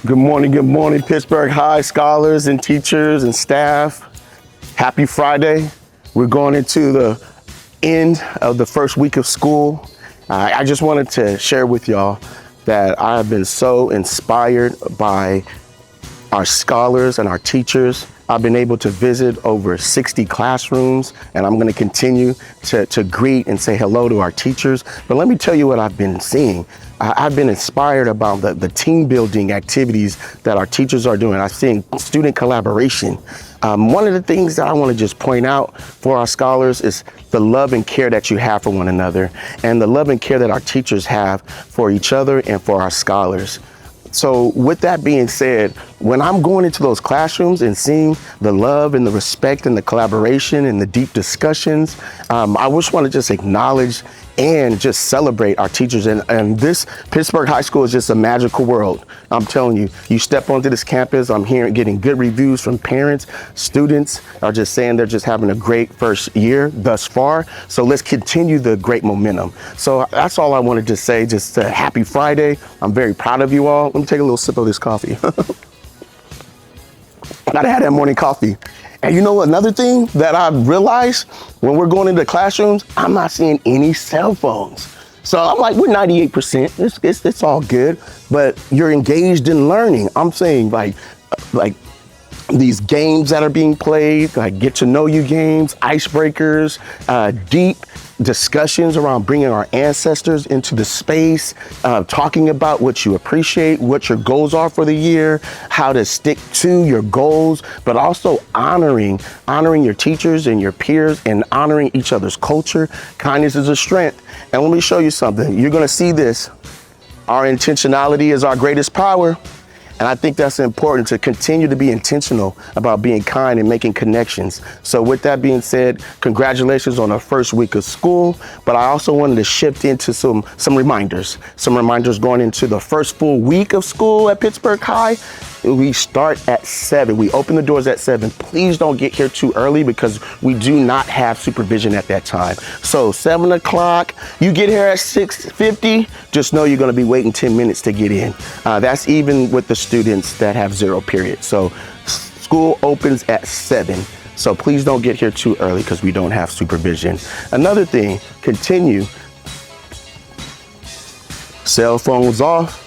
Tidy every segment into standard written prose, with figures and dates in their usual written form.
Good morning, Pittsburgh High scholars and teachers and staff. Happy Friday. We're going into the end of the first week of school. I just wanted to share with y'all that I have been so inspired by our scholars and our teachers. I've been able to visit over 60 classrooms, and I'm going to continue to greet and say hello to our teachers. But let me tell you what I've been seeing. I've been inspired about the team building activities that our teachers are doing. I've seen student collaboration. One of the things that I want to just point out for our scholars is the love and care that you have for one another, and the love and care that our teachers have for each other and for our scholars. So with that being said, when I'm going into those classrooms and seeing the love and the respect and the collaboration and the deep discussions, I just want to just acknowledge and just celebrate our teachers. And this Pittsburgh High School is just a magical world. I'm telling you, you step onto this campus, I'm getting good reviews from parents. Students are just saying they're just having a great first year thus far. So let's continue the great momentum. So that's all I wanted to say. Just a happy Friday. I'm very proud of you all. Let me take a little sip of this coffee. I gotta have that morning coffee. And you know, another thing that I've realized when we're going into classrooms, I'm not seeing any cell phones. So I'm like, we're 98%, it's all good, but you're engaged in learning. I'm saying like these games that are being played, like get to know you games, icebreakers, deep discussions around bringing our ancestors into the space, talking about what you appreciate, what your goals are for the year, how to stick to your goals, but also honoring your teachers and your peers and honoring each other's culture. Kindness is a strength. And let me show you something. You're gonna see this. Our intentionality is our greatest power. And I think that's important to continue to be intentional about being kind and making connections. So with that being said, congratulations on our first week of school, but I also wanted to shift into some reminders going into the first full week of school at Pittsburgh High. We start at 7. We open the doors at 7. Please don't get here too early because we do not have supervision at that time. So 7 o'clock, you get here at 6:50, just know you're gonna be waiting 10 minutes to get in. That's even with the students that have 0 period. So school opens at 7. So please don't get here too early because we don't have supervision. Another thing, continue. Cell phones off.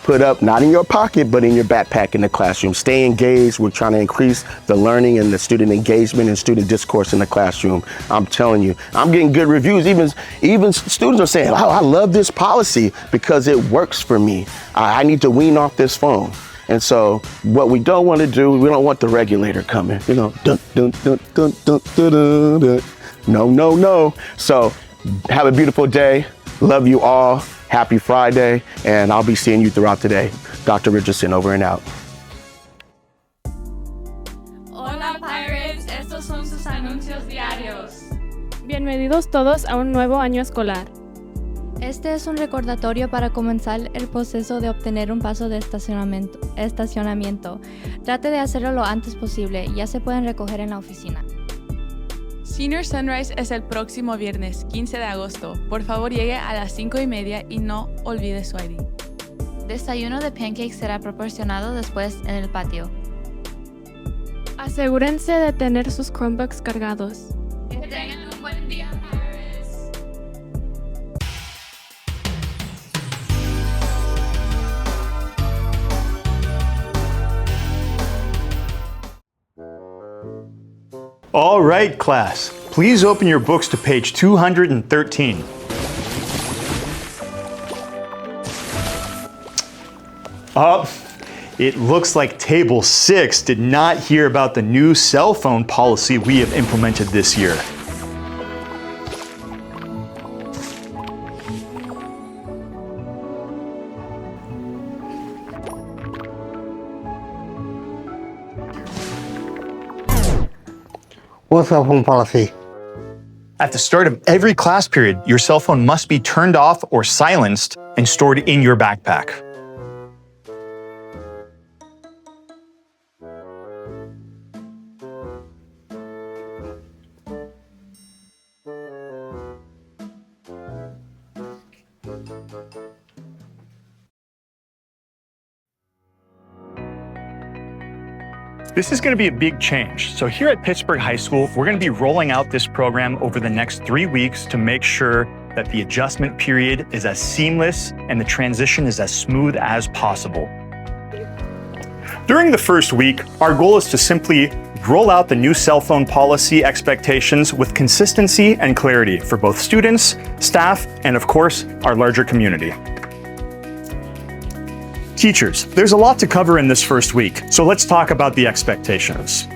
Put up, not in your pocket, but in your backpack in the classroom. Stay engaged. We're trying to increase the learning and the student engagement and student discourse in the classroom. I'm telling you, I'm getting good reviews. Even students are saying, oh, I love this policy because it works for me. I need to wean off this phone. And so what we don't want to do, we don't want the regulator coming, you know, dun, dun, dun, dun, dun, dun, dun, dun. No, no, no. So have a beautiful day. Love you all. Happy Friday, and I'll be seeing you throughout the day. Dr. Richardson, over and out. Hola Pirates, estos son sus anuncios diarios. Bienvenidos todos a un nuevo año escolar. Este es un recordatorio para comenzar el proceso de obtener un paso de estacionamiento. Trate de hacerlo lo antes posible, ya se pueden recoger en la oficina. Senior Sunrise es el próximo viernes, 15 de agosto. Por favor, llegue a las 5:30 y no olvide su ID. Desayuno de pancakes será proporcionado después en el patio. Asegúrense de tener sus Chromebooks cargados. Que tengan un buen día, Pirates. All right, class, please open your books to page 213. It looks like Table 6 did not hear about the new cell phone policy we have implemented this year. What's cell phone policy? At the start of every class period, your cell phone must be turned off or silenced and stored in your backpack. This is going to be a big change. So here at Pittsburgh High School, we're going to be rolling out this program over the next 3 weeks to make sure that the adjustment period is as seamless and the transition is as smooth as possible. During the first week, our goal is to simply roll out the new cell phone policy expectations with consistency and clarity for both students, staff, and of course, our larger community. Teachers, there's a lot to cover in this first week, so let's talk about the expectations.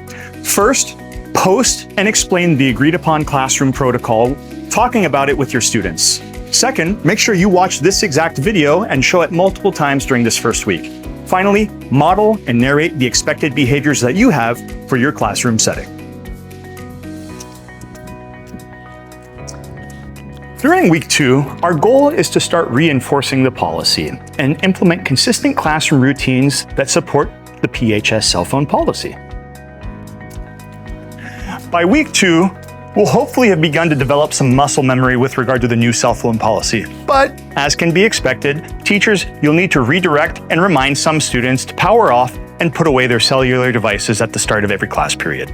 First, post and explain the agreed upon classroom protocol, talking about it with your students. Second, make sure you watch this exact video and show it multiple times during this first week. Finally, model and narrate the expected behaviors that you have for your classroom setting. During week 2, our goal is to start reinforcing the policy and implement consistent classroom routines that support the PHS cell phone policy. By week 2, we'll hopefully have begun to develop some muscle memory with regard to the new cell phone policy. But as can be expected, teachers, you'll need to redirect and remind some students to power off and put away their cellular devices at the start of every class period.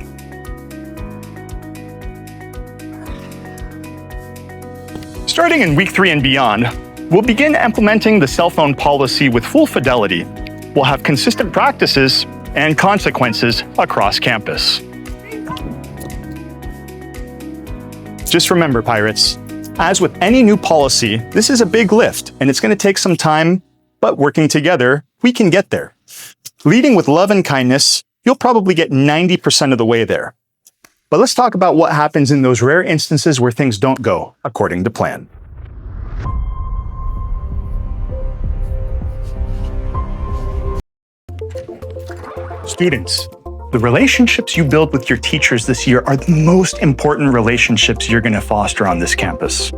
Starting in week 3 and beyond, we'll begin implementing the cell phone policy with full fidelity. We'll have consistent practices and consequences across campus. Just remember, Pirates, as with any new policy, this is a big lift and it's going to take some time, but working together, we can get there. Leading with love and kindness, you'll probably get 90% of the way there. But let's talk about what happens in those rare instances where things don't go according to plan. Students, the relationships you build with your teachers this year are the most important relationships you're going to foster on this campus.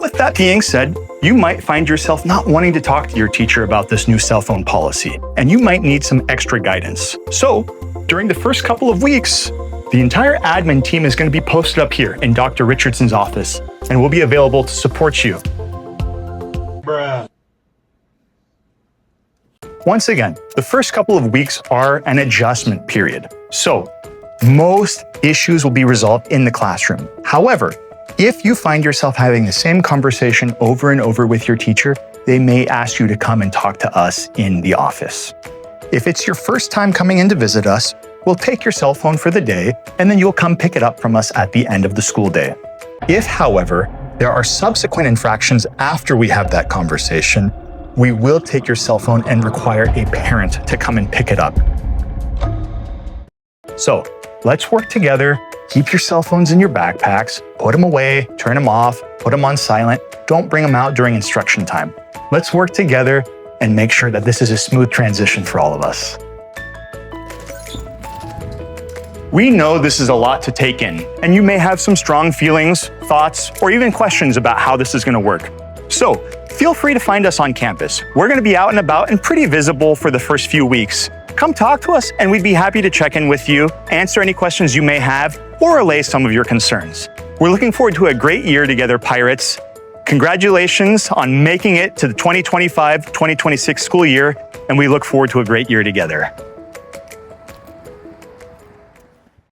With that being said, you might find yourself not wanting to talk to your teacher about this new cell phone policy, and you might need some extra guidance. So, during the first couple of weeks, the entire admin team is going to be posted up here in Dr. Richardson's office, and will be available to support you. Once again, the first couple of weeks are an adjustment period. So, most issues will be resolved in the classroom. However, if you find yourself having the same conversation over and over with your teacher, they may ask you to come and talk to us in the office. If it's your first time coming in to visit us, we'll take your cell phone for the day, and then you'll come pick it up from us at the end of the school day. If, however, there are subsequent infractions after we have that conversation, we will take your cell phone and require a parent to come and pick it up. So, let's work together. Keep your cell phones in your backpacks, put them away, turn them off, put them on silent. Don't bring them out during instruction time. Let's work together and make sure that this is a smooth transition for all of us. We know this is a lot to take in, and you may have some strong feelings, thoughts, or even questions about how this is going to work. So, feel free to find us on campus. We're going to be out and about and pretty visible for the first few weeks. Come talk to us, and we'd be happy to check in with you, answer any questions you may have, or allay some of your concerns. We're looking forward to a great year together, Pirates. Congratulations on making it to the 2025-2026 school year, and we look forward to a great year together.